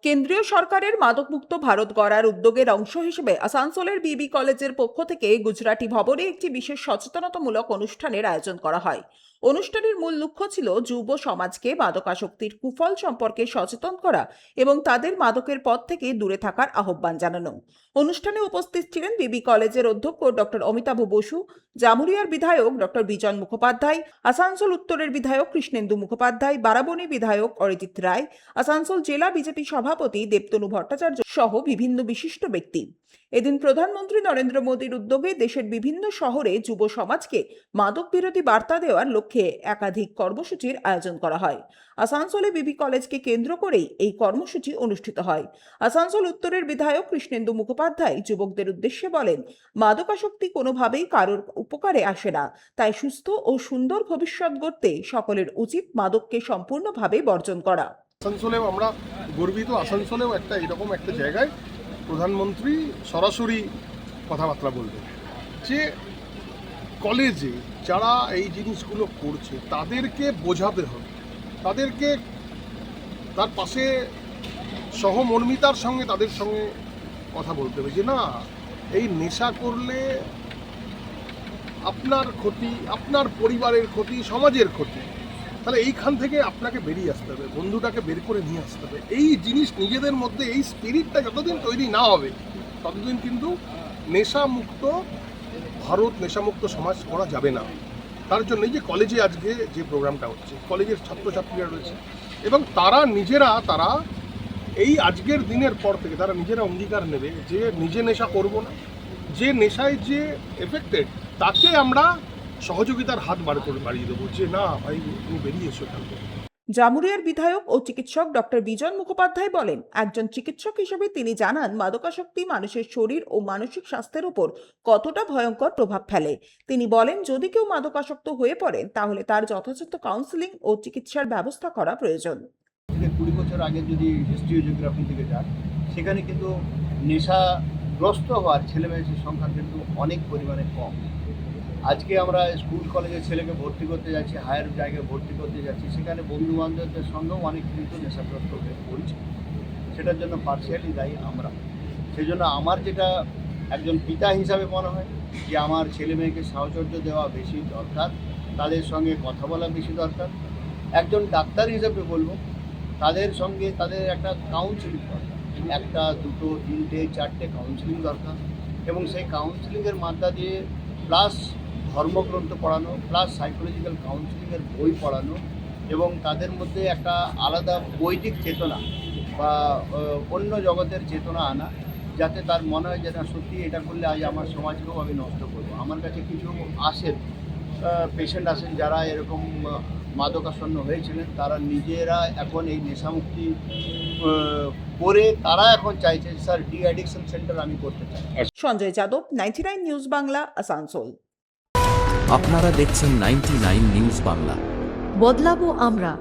কেন্দ্রীয় সরকারের মাদকমুক্ত ভারত গড়ার উদ্যোগের অংশ হিসেবে আসানসোলের বিবি কলেজের পক্ষ থেকে গুজরাটি ভবনে একটি বিশেষ সচেতনতামূলক অনুষ্ঠানের আয়োজন করা হয়। অনুষ্ঠানের মূল লক্ষ্য ছিল যুব সমাজকে মাদকাসক্তির কুফল সম্পর্কে সচেতন করা এবং তাদের মাদকের পথ থেকে দূরে থাকার আহ্বান জানানো। অনুষ্ঠানে উপস্থিত ছিলেন বিবি কলেজের অধ্যক্ষ ডক্টর অমিতাভ বসু, জামুরিয়ার বিধায়ক ডক্টর বিজন মুখোপাধ্যায়, আসানসোল উত্তরের বিধায়ক কৃষ্ণেন্দু মুখোপাধ্যায়, বারাবণী বিধায়ক অরিজিৎ রায়, আসানসোল জেলা বিজেপি সভাপতি দেবতনু ভট্টাচার্য সহ বিভিন্ন বিশিষ্ট ব্যক্তি। এদিন প্রধানমন্ত্রী নরেন্দ্র মোদীর উদ্যোগে দেশের বিভিন্ন শহরে যুব সমাজকে মাদক বিরোধী বার্তা দেওয়ার লক্ষ্যে একাধিক কর্মসূচির আয়োজন করা হয়। আসানসোলে বিবি কলেজকে কেন্দ্র করেই এই কর্মসূচি অনুষ্ঠিত হয়। আসানসোল উত্তরের বিধায়ক কৃষ্ণেন্দু মুখোপাধ্যায় যুবকদের উদ্দেশ্যে বলেন, মাদকাসক্তি কোনোভাবেই কারোর উপকারে আসে না, তাই সুস্থ ও সুন্দর ভবিষ্যৎ গড়তে সকলের উচিত মাদককে সম্পূর্ণভাবে বর্জন করা। আসানসোলেও আমরা গর্বিত। আসানসোলেও এরকম একটা জায়গায় প্রধানমন্ত্রী সরাসরি কথাবার্তা বলবেন যে কলেজে যারা এই জিনিসগুলো করছে তাদেরকে বোঝাতে হবে, তাদেরকে তার পাশে সহমর্মিতার সঙ্গে তাদের সঙ্গে কথা বলতে হবে যে না, এই নেশা করলে আপনার ক্ষতি, আপনার পরিবারের ক্ষতি, সমাজের ক্ষতি। তাহলে এইখান থেকে আপনাকে বেরিয়ে আসতে হবে, বন্ধুটাকে বের করে নিয়ে আসতে হবে। এই জিনিস নিজেদের মধ্যে এই স্পিরিটটা যতদিন তৈরি না হবে ততদিন কিন্তু নেশামুক্ত ভারত, নেশামুক্ত সমাজ করা যাবে না। তার জন্যই যে কলেজে আজকে যে প্রোগ্রামটা হচ্ছে, কলেজের ছাত্রছাত্রীরা রয়েছে এবং তারা এই আজকের দিনের পর থেকে তারা নিজেরা অঙ্গীকার নেবে যে নিজে নেশা করব না, যে নেশায় যে এফেক্টেড তাকে আমরা সহযোগিতার হাত বাড়িয়ে দেবো যে না ভাই তুমি বেরিয়ে এসো এখান থেকে। জামুরিয়ার বিধায়ক ও চিকিৎসক ডক্টর বিজন মুখোপাধ্যায় বলেন, একজন চিকিৎসক হিসেবে তিনি জানান মাদকাসক্তি মানুষের শরীর ও মানসিক স্বাস্থ্যের উপর কতটা ভয়ঙ্কর প্রভাব ফেলে। তিনি বলেন, যদি কেউ মাদকাসক্ত হয়ে পড়েন তাহলে তার যথাযথ কাউন্সেলিং ও চিকিৎসার ব্যবস্থা করা প্রয়োজন। 20 বছর আগে যদি হিস্ট্রি জিওগ্রাফি থেকে যান, সেখানে কিন্তু নেশাগ্রস্ত হওয়ার ছেলেমেয়েদের সংখ্যা কিন্তু অনেক পরিমাণে কম। আজকে আমরা স্কুল কলেজের ছেলেকে ভর্তি করতে যাচ্ছি, হায়ার জায়গায় ভর্তি করতে যাচ্ছি, সেখানে বন্ধু বান্ধবদের সঙ্গেও অনেক কিন্তু নেশাগ্রস্ত হয়ে পড়ছে। সেটার জন্য পার্সিয়ালি দায়ী আমরা। সেই জন্য আমার যেটা একজন পিতা হিসাবে মনে হয় যে আমার ছেলে মেয়েকে সাহচর্য দেওয়া বেশি দরকার, তাদের সঙ্গে কথা বলা বেশি দরকার। একজন ডাক্তার হিসাবে বলবো তাদের সঙ্গে তাদের একটা কাউন্সিলিং দরকার, 1, 2, 3, 4টে কাউন্সিলিং দরকার এবং সেই কাউন্সিলিংয়ের মাত্রা দিয়ে প্লাস ধর্মগ্রন্থ পড়ানো, প্লাস সাইকোলজিক্যাল কাউন্সিলিংয়ের বই পড়ানো এবং তাদের মধ্যে একটা আলাদা বৈদিক চেতনা বা অন্য জগতের চেতনা আনা, যাতে তার মনে হয় যে না সত্যি এটা করলে আজ আমার সমাজকেও আমি নষ্ট করবো। আমার কাছে কিছু পেশেন্ট আসেন যারা এরকম মাদকাসন্ন হয়েছিলেন, তারা নিজেরা এখন এই নেশামুক্তি করে তারা এখন চাইছে স্যার ডি অ্যাডিকশন সেন্টার আমি করতে চাই। সঞ্জয় যাদব, 99 নিউজ বাংলা, আসানসোল। আপনারা দেখছেন 99 নিউজ বাংলা। বদলাবো আমরা।